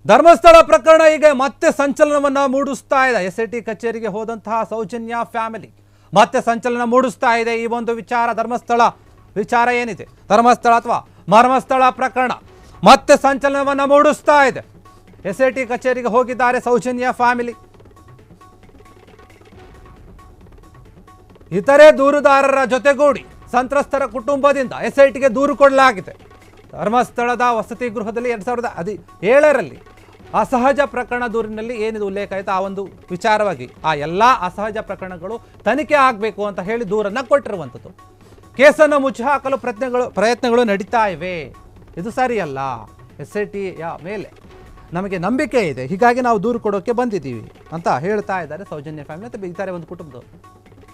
ಧರ್ಮಸ್ಥಳ ಪ್ರಕರಣ ಈಗ ಮತ್ತೆ ಸಂಚಲನವನ್ನ ಮೂಡಿಸ್ತಾ ಇದೆ. ಎಸ್ಐಟಿ ಕಚೇರಿಗೆ ಹೋದಂತಹ ಸೌಜನ್ಯ ಫ್ಯಾಮಿಲಿ ಮತ್ತೆ ಸಂಚಲನ ಮೂಡಿಸ್ತಾ ಇದೆ. ಈ ಒಂದು ವಿಚಾರ ಧರ್ಮಸ್ಥಳ ವಿಚಾರ ಏನಿದೆ, ಧರ್ಮಸ್ಥಳ ಅಥವಾ ಮರ್ಮಸ್ಥಳ ಪ್ರಕರಣ ಮತ್ತೆ ಸಂಚಲನವನ್ನ ಮೂಡಿಸ್ತಾ ಇದೆ. ಎಸ್ಐಟಿ ಕಚೇರಿಗೆ ಹೋಗಿದ್ದಾರೆ ಸೌಜನ್ಯ ಫ್ಯಾಮಿಲಿ. ಇತರೆ ದೂರುದಾರರ ಜೊತೆಗೂಡಿ ಸಂತ್ರಸ್ತರ ಕುಟುಂಬದಿಂದ ಎಸ್ಐಟಿಗೆ ದೂರು ಕೊಡಲಾಗಿದೆ. ಧರ್ಮಸ್ಥಳದ ವಸತಿ ಗೃಹದಲ್ಲಿ 2017ರಲ್ಲಿ ಅಸಹಜ ಪ್ರಕರಣ ದೂರಿನಲ್ಲಿ ಏನಿದು ಉಲ್ಲೇಖ ಆಯಿತು ಆ ಒಂದು ವಿಚಾರವಾಗಿ ಆ ಎಲ್ಲ ಅಸಹಜ ಪ್ರಕರಣಗಳು ತನಿಖೆ ಆಗಬೇಕು ಅಂತ ಹೇಳಿ ದೂರನ್ನು ಕೊಟ್ಟಿರುವಂಥದ್ದು. ಕೇಸನ್ನು ಮುಚ್ಚಿಹಾಕಲು ಪ್ರಯತ್ನಗಳು ನಡೀತಾ ಇವೆ. ಇದು ಸರಿಯಲ್ಲ. ಎಸ್ಐಟಿಯ ಮೇಲೆ ನಮಗೆ ನಂಬಿಕೆ ಇದೆ, ಹೀಗಾಗಿ ನಾವು ದೂರು ಕೊಡೋಕ್ಕೆ ಬಂದಿದ್ದೀವಿ ಅಂತ ಹೇಳ್ತಾ ಇದ್ದಾರೆ ಸೌಜನ್ಯ ಫ್ಯಾಮಿಲಿ. ಮತ್ತು ಇದ್ದಾರೆ ಒಂದು ಕುಟುಂಬದವರು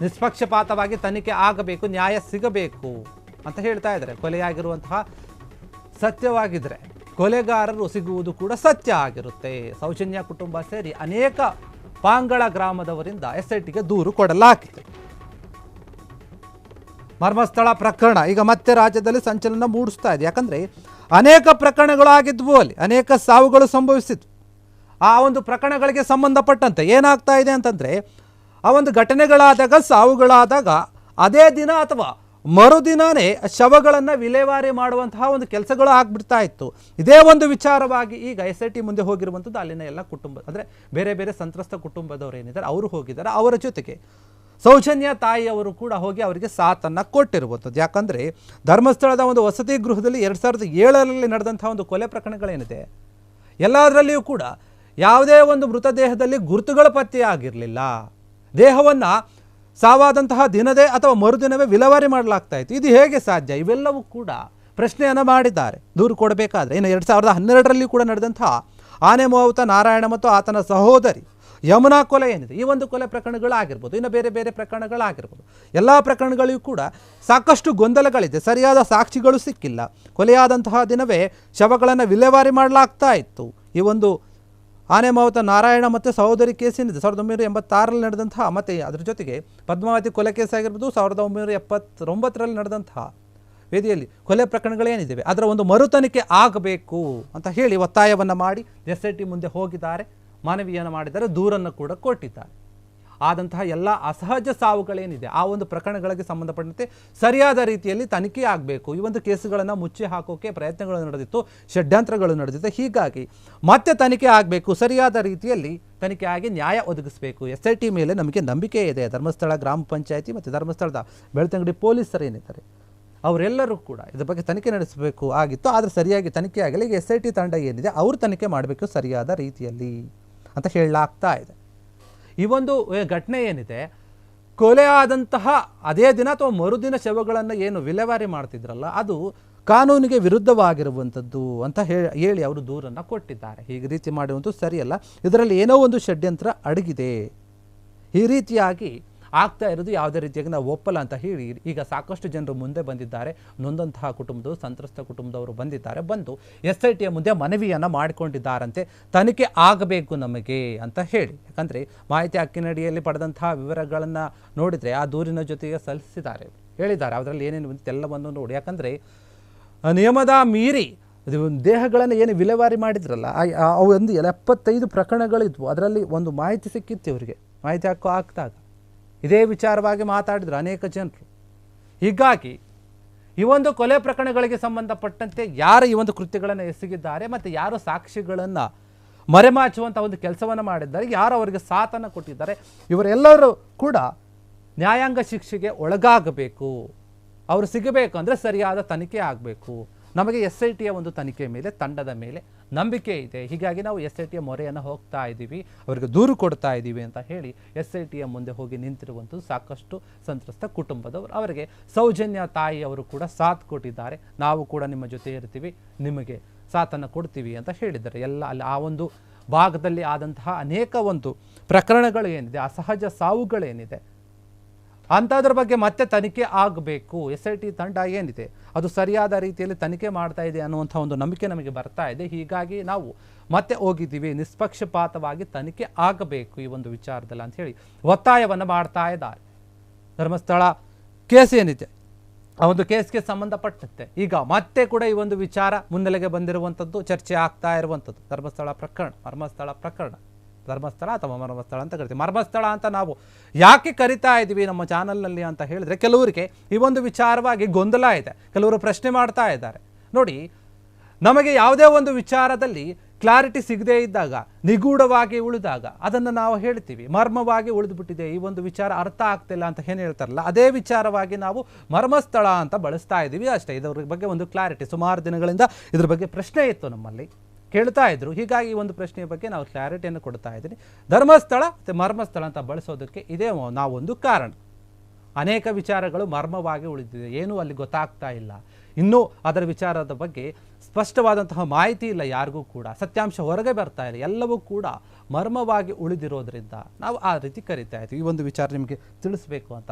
ನಿಷ್ಪಕ್ಷಪಾತವಾಗಿ ತನಿಖೆ ಆಗಬೇಕು, ನ್ಯಾಯ ಸಿಗಬೇಕು ಅಂತ ಹೇಳ್ತಾ ಇದ್ದಾರೆ. ಕೊಲೆಯಾಗಿರುವಂತಹ ಸತ್ಯವಾಗಿದ್ದರೆ ಕೊಲೆಗಾರರು ಸಿಗುವುದು ಕೂಡ ಸತ್ಯ ಆಗಿರುತ್ತೆ. ಸೌಜನ್ಯ ಕುಟುಂಬ ಸೇರಿ ಅನೇಕ ಪಾಂಗಳ ಗ್ರಾಮದವರಿಂದ ಎಸ್ಐಟಿಗೆ ದೂರು ಕೊಡಲಾಗಿದೆ. ಮರ್ಮಸ್ಥಳ ಪ್ರಕರಣ ಈಗ ಮತ್ತೆ ರಾಜ್ಯದಲ್ಲಿ ಸಂಚಲನ ಮೂಡಿಸ್ತಾ ಇದೆ. ಯಾಕಂದರೆ ಅನೇಕ ಪ್ರಕರಣಗಳು ಆಗಿದ್ವು, ಅಲ್ಲಿ ಅನೇಕ ಸಾವುಗಳು ಸಂಭವಿಸಿದ್ವು. ಆ ಒಂದು ಪ್ರಕರಣಗಳಿಗೆ ಸಂಬಂಧಪಟ್ಟಂತೆ ಏನಾಗ್ತಾ ಇದೆ ಅಂತಂದರೆ, ಆ ಒಂದು ಘಟನೆಗಳಾದಾಗ ಸಾವುಗಳಾದಾಗ ಅದೇ ದಿನ ಅಥವಾ ಮರುದಿನವೇ ಶವಗಳನ್ನು ವಿಲೇವಾರಿ ಮಾಡುವಂತಹ ಒಂದು ಕೆಲಸಗಳು ಆಗ್ಬಿಡ್ತಾ ಇತ್ತು. ಇದೇ ಒಂದು ವಿಚಾರವಾಗಿ ಈಗ ಎಸ್ಐಟಿ ಮುಂದೆ ಹೋಗಿರುವಂಥದ್ದು. ಅಲ್ಲಿನ ಎಲ್ಲ ಕುಟುಂಬ ಅಂದರೆ ಬೇರೆ ಬೇರೆ ಸಂತ್ರಸ್ತ ಕುಟುಂಬದವರು ಏನಿದ್ದಾರೆ ಅವರು ಹೋಗಿದ್ದಾರೆ. ಅವರ ಜೊತೆಗೆ ಸೌಜನ್ಯ ತಾಯಿಯವರು ಕೂಡ ಹೋಗಿ ಅವರಿಗೆ ಸಾಥನ್ನು ಕೊಟ್ಟಿರುವಂಥದ್ದು. ಯಾಕಂದರೆ ಧರ್ಮಸ್ಥಳದ ಒಂದು ವಸತಿ ಗೃಹದಲ್ಲಿ 2007ರಲ್ಲಿ ನಡೆದಂಥ ಒಂದು ಕೊಲೆ ಪ್ರಕರಣಗಳೇನಿದೆ ಎಲ್ಲದರಲ್ಲಿಯೂ ಕೂಡ ಯಾವುದೇ ಒಂದು ಮೃತದೇಹದಲ್ಲಿ ಗುರುತುಗಳ ಪತ್ತೆಯಾಗಿರಲಿಲ್ಲ. ದೇಹವನ್ನು ಸಾವಾದಂತಹ ದಿನದೇ ಅಥವಾ ಮರುದಿನವೇ ವಿಲೇವಾರಿ ಮಾಡಲಾಗ್ತಾ ಇತ್ತು. ಇದು ಹೇಗೆ ಸಾಧ್ಯ? ಇವೆಲ್ಲವೂ ಕೂಡ ಪ್ರಶ್ನೆಯನ್ನು ಮಾಡಿದ್ದಾರೆ ದೂರು ಕೊಡಬೇಕಾದ್ರೆ. ಇನ್ನು 2012ರಲ್ಲಿ ಕೂಡ ನಡೆದಂತಹ ಆನೆಮೋವತ ನಾರಾಯಣ ಮತ್ತು ಆತನ ಸಹೋದರಿ ಯಮುನಾ ಕೊಲೆ ಏನಿದೆ, ಈ ಒಂದು ಕೊಲೆ ಪ್ರಕರಣಗಳಾಗಿರ್ಬೋದು, ಇನ್ನು ಬೇರೆ ಬೇರೆ ಪ್ರಕರಣಗಳಾಗಿರ್ಬೋದು, ಎಲ್ಲ ಪ್ರಕರಣಗಳಿಗೂ ಕೂಡ ಸಾಕಷ್ಟು ಗೊಂದಲಗಳಿದೆ. ಸರಿಯಾದ ಸಾಕ್ಷಿಗಳು ಸಿಕ್ಕಿಲ್ಲ. ಕೊಲೆಯಾದಂತಹ ದಿನವೇ ಶವಗಳನ್ನು ವಿಲೇವಾರಿ ಮಾಡಲಾಗ್ತಾ ಇತ್ತು. ಈ ಒಂದು ಆನೆಮಾವತ ನಾರಾಯಣ ಮತ್ತು ಸಹೋದರಿ ಕೇಸ್ ಏನಿದೆ 1986ರಲ್ಲಿ ನಡೆದಂತಹ, ಮತ್ತು ಅದರ ಜೊತೆಗೆ ಪದ್ಮಾವತಿ ಕೊಲೆ ಕೇಸ್ ಆಗಿರ್ಬೋದು 1979ರಲ್ಲಿ ನಡೆದಂತಹ ವೇದಿಯಲ್ಲಿ ಕೊಲೆ ಪ್ರಕರಣಗಳೇನಿದ್ದಾವೆ ಅದರ ಒಂದು ಮರುತನಿಖೆ ಆಗಬೇಕು ಅಂತ ಹೇಳಿ ಒತ್ತಾಯವನ್ನು ಮಾಡಿ ಎಸ್ಐಟಿ ಮುಂದೆ ಹೋಗಿದ್ದಾರೆ, ಮನವಿಯನ್ನು ಮಾಡಿದ್ದಾರೆ, ದೂರನ್ನು ಕೂಡ ಕೊಟ್ಟಿದ್ದಾರೆ. ಆದಂತಹ ಎಲ್ಲ ಅಸಹಜ ಸಾವುಗಳೇನಿದೆ ಆ ಒಂದು ಪ್ರಕರಣಗಳಿಗೆ ಸಂಬಂಧಪಟ್ಟಂತೆ ಸರಿಯಾದ ರೀತಿಯಲ್ಲಿ ತನಿಖೆ ಆಗಬೇಕು. ಈ ಒಂದು ಕೇಸುಗಳನ್ನು ಮುಚ್ಚಿ ಹಾಕೋಕ್ಕೆ ಪ್ರಯತ್ನಗಳು ನಡೆದಿತ್ತು, ಷಡ್ಯಂತ್ರಗಳು ನಡೆದಿತ್ತು. ಹೀಗಾಗಿ ಮತ್ತೆ ತನಿಖೆ ಆಗಬೇಕು, ಸರಿಯಾದ ರೀತಿಯಲ್ಲಿ ತನಿಖೆ ಆಗಿ ನ್ಯಾಯ ಒದಗಿಸಬೇಕು. ಎಸ್ಐಟಿ ಮೇಲೆ ನಮಗೆ ನಂಬಿಕೆ ಇದೆ. ಧರ್ಮಸ್ಥಳ ಗ್ರಾಮ ಪಂಚಾಯಿತಿ ಮತ್ತು ಧರ್ಮಸ್ಥಳದ ಬೆಳ್ತಂಗಡಿ ಪೊಲೀಸರು ಏನಿದ್ದಾರೆ ಅವರೆಲ್ಲರೂ ಕೂಡ ಇದ್ರ ಬಗ್ಗೆ ತನಿಖೆ ನಡೆಸಬೇಕು ಆಗಿತ್ತು. ಆದರೆ ಸರಿಯಾಗಿ ತನಿಖೆ ಆಗಲಿ. ಈಗ ಎಸ್ಐಟಿ ತಂಡ ಏನಿದೆ ಅವರು ತನಿಖೆ ಮಾಡಬೇಕು ಸರಿಯಾದ ರೀತಿಯಲ್ಲಿ ಅಂತ ಹೇಳಲಾಗ್ತಾ ಇದೆ. ಈ ಒಂದು ಘಟನೆ ಏನಿದೆ, ಕೊಲೆ ಆದಂತಹ ಅದೇ ದಿನ ಅಥವಾ ಮರುದಿನ ಶವಗಳನ್ನು ಏನು ವಿಲೇವಾರಿ ಮಾಡ್ತಿದ್ರಲ್ಲ ಅದು ಕಾನೂನಿಗೆ ವಿರುದ್ಧವಾಗಿರುವಂಥದ್ದು ಅಂತ ಹೇಳಿ ಅವರು ದೂರನ್ನು ಕೊಟ್ಟಿದ್ದಾರೆ. ಹೀಗೆ ರೀತಿ ಮಾಡುವಂಥದ್ದು ಸರಿಯಲ್ಲ, ಇದರಲ್ಲಿ ಏನೋ ಒಂದು ಷಡ್ಯಂತ್ರ ಅಡಗಿದೆ. ಈ ರೀತಿಯಾಗಿ ಆಗ್ತಾ ಇರೋದು ಯಾವುದೇ ರೀತಿಯಾಗಿ ನಾವು ಒಪ್ಪಲ್ಲ ಅಂತ ಹೇಳಿ ಈಗ ಸಾಕಷ್ಟು ಜನರು ಮುಂದೆ ಬಂದಿದ್ದಾರೆ. ನೊಂದಂತಹ ಕುಟುಂಬದವರು, ಸಂತ್ರಸ್ತ ಕುಟುಂಬದವರು ಬಂದಿದ್ದಾರೆ. ಬಂದು ಎಸ್ಐಟಿಯ ಮುಂದೆ ಮನವಿಯನ್ನು ಮಾಡಿಕೊಂಡಿದ್ದಾರಂತೆ, ತನಿಖೆ ಆಗಬೇಕು ನಮಗೆ ಅಂತ ಹೇಳಿ. ಯಾಕಂದರೆ ಮಾಹಿತಿ ಹಕ್ಕಿನಡಿಯಲ್ಲಿ ಪಡೆದಂತಹ ವಿವರಗಳನ್ನು ನೋಡಿದರೆ ಆ ದೂರಿನ ಜೊತೆಗೆ ಸಲ್ಲಿಸಿದ್ದಾರೆ, ಹೇಳಿದ್ದಾರೆ ಅದರಲ್ಲಿ ಏನೇನು ಎಲ್ಲವನ್ನು ನೋಡಿ. ಯಾಕಂದರೆ ನಿಯಮದ ಮೀರಿ ದೇಹಗಳನ್ನು ಏನು ವಿಲೇವಾರಿ ಮಾಡಿದ್ರಲ್ಲ ಅವು ಒಂದು 75 ಪ್ರಕರಣಗಳಿದ್ವು. ಅದರಲ್ಲಿ ಒಂದು ಮಾಹಿತಿ ಸಿಕ್ಕಿತ್ತು ಇವರಿಗೆ, ಮಾಹಿತಿ ಹಕ್ಕು ಆಗ್ತಾಗ ಇದೇ ವಿಚಾರವಾಗಿ ಮಾತಾಡಿದ್ರು ಅನೇಕ ಜನರು. ಹೀಗಾಗಿ ಈ ಒಂದು ಕೊಲೆ ಪ್ರಕರಣಗಳಿಗೆ ಸಂಬಂಧಪಟ್ಟಂತೆ ಯಾರು ಈ ಒಂದು ಕೃತ್ಯಗಳನ್ನು ಎಸಗಿದ್ದಾರೆ ಮತ್ತು ಯಾರು ಸಾಕ್ಷಿಗಳನ್ನು ಮರೆಮಾಚುವಂಥ ಒಂದು ಕೆಲಸವನ್ನು ಮಾಡಿದ್ದಾರೆ, ಯಾರು ಅವರಿಗೆ ಸಾಥನ್ನು ಕೊಟ್ಟಿದ್ದಾರೆ, ಇವರೆಲ್ಲರೂ ಕೂಡ ನ್ಯಾಯಾಂಗ ಶಿಕ್ಷೆಗೆ ಒಳಗಾಗಬೇಕು. ಅವರು ಸಿಗಬೇಕು ಅಂದರೆ ಸರಿಯಾದ ತನಿಖೆ ಆಗಬೇಕು. ನಮಗೆ ಎಸ್ಐಟಿಯ ಒಂದು ತನಿಖೆ ಮೇಲೆ, ತಂಡದ ಮೇಲೆ ನಂಬಿಕೆ ಇದೆ. ಹೀಗಾಗಿ ನಾವು ಎಸ್ಐಟಿಯ ಮೊರೆಯನ್ನು ಹೋಗ್ತಾ ಇದ್ದೀವಿ, ಅವರಿಗೆ ದೂರು ಕೊಡ್ತಾ ಇದ್ದೀವಿ ಅಂತ ಹೇಳಿ ಎಸ್ಐಟಿಯ ಮುಂದೆ ಹೋಗಿ ನಿಂತಿರುವಂಥದ್ದು ಸಾಕಷ್ಟು ಸಂತ್ರಸ್ತ ಕುಟುಂಬದವರು. ಅವರಿಗೆ ಸೌಜನ್ಯ ತಾಯಿಯವರು ಕೂಡ ಸಾಥ್ ಕೊಟ್ಟಿದ್ದಾರೆ. ನಾವು ಕೂಡ ನಿಮ್ಮ ಜೊತೆ ಇರ್ತೀವಿ, ನಿಮಗೆ ಸಾಥನ್ನು ಕೊಡ್ತೀವಿ ಅಂತ ಹೇಳಿದ್ದಾರೆ. ಎಲ್ಲ ಅಲ್ಲಿ ಆ ಒಂದು ಭಾಗದಲ್ಲಿ ಆದಂತಹ ಅನೇಕ ಒಂದು ಪ್ರಕರಣಗಳು ಏನಿದೆ, ಅಸಹಜ ಸಾವುಗಳೇನಿದೆ ಅಂಥದ್ರ ಬಗ್ಗೆ ಮತ್ತೆ ತನಿಖೆ ಆಗಬೇಕು. ಎಸ್ಐಟಿ ತಂಡ ಏನಿದೆ ಅದು ಸರಿಯಾದ ರೀತಿಯಲ್ಲಿ ತನಿಖೆ ಮಾಡ್ತಾ ಇದೆ ಅನ್ನುವಂಥ ಒಂದು ನಂಬಿಕೆ ನಮಗೆ ಬರ್ತಾ ಇದೆ. ಹೀಗಾಗಿ ನಾವು ಮತ್ತೆ ಹೋಗಿದ್ದೀವಿ, ನಿಷ್ಪಕ್ಷಪಾತವಾಗಿ ತನಿಖೆ ಆಗಬೇಕು ಈ ಒಂದು ವಿಚಾರದಲ್ಲಿ ಅಂತ ಹೇಳಿ ಒತ್ತಾಯವನ್ನು ಮಾಡ್ತಾ ಇದ್ದಾರೆ. ಧರ್ಮಸ್ಥಳ ಕೇಸ್ ಏನಿದೆ ಆ ಒಂದು ಕೇಸ್ಗೆ ಸಂಬಂಧಪಟ್ಟಂತೆ ಈಗ ಮತ್ತೆ ಕೂಡ ಈ ಒಂದು ವಿಚಾರ ಮುನ್ನೆಲೆಗೆ ಬಂದಿರುವಂಥದ್ದು, ಚರ್ಚೆ ಆಗ್ತಾ ಇರುವಂಥದ್ದು ಧರ್ಮಸ್ಥಳ ಪ್ರಕರಣ, ಮರ್ಮಸ್ಥಳ ಪ್ರಕರಣ. ಧರ್ಮಸ್ಥಳ ಅಥವಾ ಮರ್ಮಸ್ಥಳ ಅಂತ ಕರಿತೀವಿ. ಮರ್ಮಸ್ಥಳ ಅಂತ ನಾವು ಯಾಕೆ ಕರಿತಾ ಇದ್ದೀವಿ ನಮ್ಮ ಚಾನಲ್ನಲ್ಲಿ ಅಂತ ಹೇಳಿದ್ರೆ, ಕೆಲವರಿಗೆ ಈ ಒಂದು ವಿಚಾರವಾಗಿ ಗೊಂದಲ ಇದೆ, ಕೆಲವರು ಪ್ರಶ್ನೆ ಮಾಡ್ತಾ ಇದ್ದಾರೆ. ನೋಡಿ, ನಮಗೆ ಯಾವುದೇ ಒಂದು ವಿಚಾರದಲ್ಲಿ ಕ್ಲಾರಿಟಿ ಸಿಗದೇ ಇದ್ದಾಗ, ನಿಗೂಢವಾಗಿ ಉಳಿದಾಗ ಅದನ್ನು ನಾವು ಹೇಳ್ತೀವಿ, ಮರ್ಮವಾಗಿ ಉಳಿದುಬಿಟ್ಟಿದೆ, ಈ ಒಂದು ವಿಚಾರ ಅರ್ಥ ಆಗ್ತಿಲ್ಲ ಅಂತ ಏನು ಹೇಳ್ತಾರಲ್ಲ, ಅದೇ ವಿಚಾರವಾಗಿ ನಾವು ಮರ್ಮಸ್ಥಳ ಅಂತ ಬಳಸ್ತಾ ಇದ್ದೀವಿ ಅಷ್ಟೇ. ಇದರ ಬಗ್ಗೆ ಒಂದು ಕ್ಲಾರಿಟಿ, ಸುಮಾರು ದಿನಗಳಿಂದ ಇದ್ರ ಬಗ್ಗೆ ಪ್ರಶ್ನೆ ಇತ್ತು, ನಮ್ಮಲ್ಲಿ ಕೇಳ್ತಾ ಇದ್ರು. ಹೀಗಾಗಿ ಈ ಒಂದು ಪ್ರಶ್ನೆಯ ಬಗ್ಗೆ ನಾವು ಕ್ಲಾರಿಟಿಯನ್ನು ಕೊಡ್ತಾ ಇದ್ದೀನಿ. ಧರ್ಮಸ್ಥಳ ಮತ್ತು ಮರ್ಮಸ್ಥಳ ಅಂತ ಬಳಸೋದಕ್ಕೆ ಇದೇ ನಾವೊಂದು ಕಾರಣ. ಅನೇಕ ವಿಚಾರಗಳು ಮರ್ಮವಾಗಿ ಉಳಿದಿದೆ, ಏನೂ ಅಲ್ಲಿ ಗೊತ್ತಾಗ್ತಾ ಇಲ್ಲ, ಇನ್ನೂ ಅದರ ವಿಚಾರದ ಬಗ್ಗೆ ಸ್ಪಷ್ಟವಾದಂತಹ ಮಾಹಿತಿ ಇಲ್ಲ ಯಾರಿಗೂ ಕೂಡ, ಸತ್ಯಾಂಶ ಹೊರಗೆ ಬರ್ತಾ ಇಲ್ಲ, ಎಲ್ಲವೂ ಕೂಡ ಮರ್ಮವಾಗಿ ಉಳಿದಿರೋದ್ರಿಂದ ನಾವು ಆ ರೀತಿ ಕರಿತಾ ಇದ್ವಿ. ಈ ಒಂದು ವಿಚಾರ ನಿಮಗೆ ತಿಳಿಸ್ಬೇಕು ಅಂತ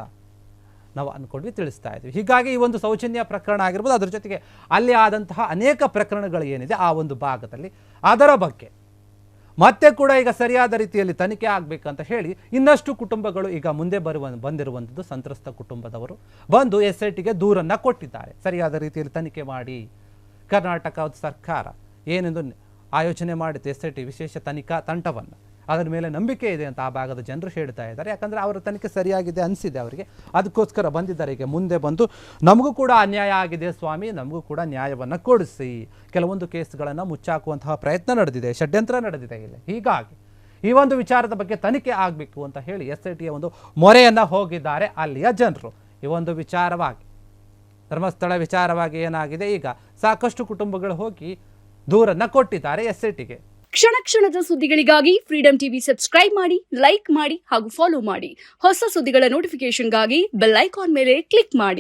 ನಾವು ಅಂದ್ಕೊಂಡ್ವಿ, ತಿಳಿಸ್ತಾ ಇದ್ವಿ. ಹೀಗಾಗಿ ಈ ಒಂದು ಸೌಜನ್ಯ ಪ್ರಕರಣ ಆಗಿರ್ಬೋದು, ಅದ್ರ ಜೊತೆಗೆ ಅಲ್ಲಿ ಆದಂತಹ ಅನೇಕ ಪ್ರಕರಣಗಳು ಏನಿದೆ ಆ ಒಂದು ಭಾಗದಲ್ಲಿ, ಅದರ ಬಗ್ಗೆ ಮತ್ತೆ ಕೂಡ ಈಗ ಸರಿಯಾದ ರೀತಿಯಲ್ಲಿ ತನಿಖೆ ಆಗಬೇಕಂತ ಹೇಳಿ ಇನ್ನಷ್ಟು ಕುಟುಂಬಗಳು ಈಗ ಮುಂದೆ ಬಂದಿರುವಂಥದ್ದು. ಸಂತ್ರಸ್ತ ಕುಟುಂಬದವರು ಬಂದು SITಗೆ ದೂರನ್ನು ಕೊಟ್ಟಿದ್ದಾರೆ. ಸರಿಯಾದ ರೀತಿಯಲ್ಲಿ ತನಿಖೆ ಮಾಡಿ, ಕರ್ನಾಟಕ ಸರ್ಕಾರ ಏನೆಂದು ಆಯೋಜನೆ ಮಾಡಿತ್ತು SIT ವಿಶೇಷ ತನಿಖಾ ತಂಡವನ್ನು, ಅದರ ಮೇಲೆ ನಂಬಿಕೆ ಇದೆ ಅಂತ ಆ ಭಾಗದ ಜನರು ಹೇಳ್ತಾ ಇದ್ದಾರೆ. ಯಾಕಂದರೆ ಅವರ ತನಿಖೆ ಸರಿಯಾಗಿದೆ ಅನಿಸಿದೆ ಅವರಿಗೆ, ಅದಕ್ಕೋಸ್ಕರ ಬಂದಿದ್ದಾರೆ. ಈಗ ಮುಂದೆ ಬಂದು ನಮಗೂ ಕೂಡ ಅನ್ಯಾಯ ಆಗಿದೆ ಸ್ವಾಮಿ, ನಮಗೂ ಕೂಡ ನ್ಯಾಯವನ್ನು ಕೊಡಿಸಿ, ಕೆಲವೊಂದು ಕೇಸ್ಗಳನ್ನು ಮುಚ್ಚಾಕುವಂತಹ ಪ್ರಯತ್ನ ನಡೆದಿದೆ, ಷಡ್ಯಂತ್ರ ನಡೆದಿದೆ ಇಲ್ಲಿ. ಹೀಗಾಗಿ ಈ ಒಂದು ವಿಚಾರದ ಬಗ್ಗೆ ತನಿಖೆ ಆಗಬೇಕು ಅಂತ ಹೇಳಿ SITಯ ಒಂದು ಮೊರೆಯನ್ನು ಹೋಗಿದ್ದಾರೆ ಅಲ್ಲಿಯ ಜನರು. ಈ ಒಂದು ವಿಚಾರವಾಗಿ, ಧರ್ಮಸ್ಥಳ ವಿಚಾರವಾಗಿ ಏನಾಗಿದೆ, ಈಗ ಸಾಕಷ್ಟು ಕುಟುಂಬಗಳು ಹೋಗಿ ದೂರನ್ನು ಕೊಟ್ಟಿದ್ದಾರೆ SITಗೆ. ಕ್ಷಣ ಕ್ಷಣದ ಸುದ್ದಿಗಳಿಗಾಗಿ ಫ್ರೀಡಂ ಟಿವಿ ಸಬ್ಸ್ಕ್ರೈಬ್ ಮಾಡಿ, ಲೈಕ್ ಮಾಡಿ ಹಾಗೂ ಫಾಲೋ ಮಾಡಿ. ಹೊಸ ಸುದ್ದಿಗಳ ನೋಟಿಫಿಕೇಶನ್ಗಾಗಿ ಬೆಲ್ ಐಕಾನ್ ಮೇಲೆ ಕ್ಲಿಕ್ ಮಾಡಿ.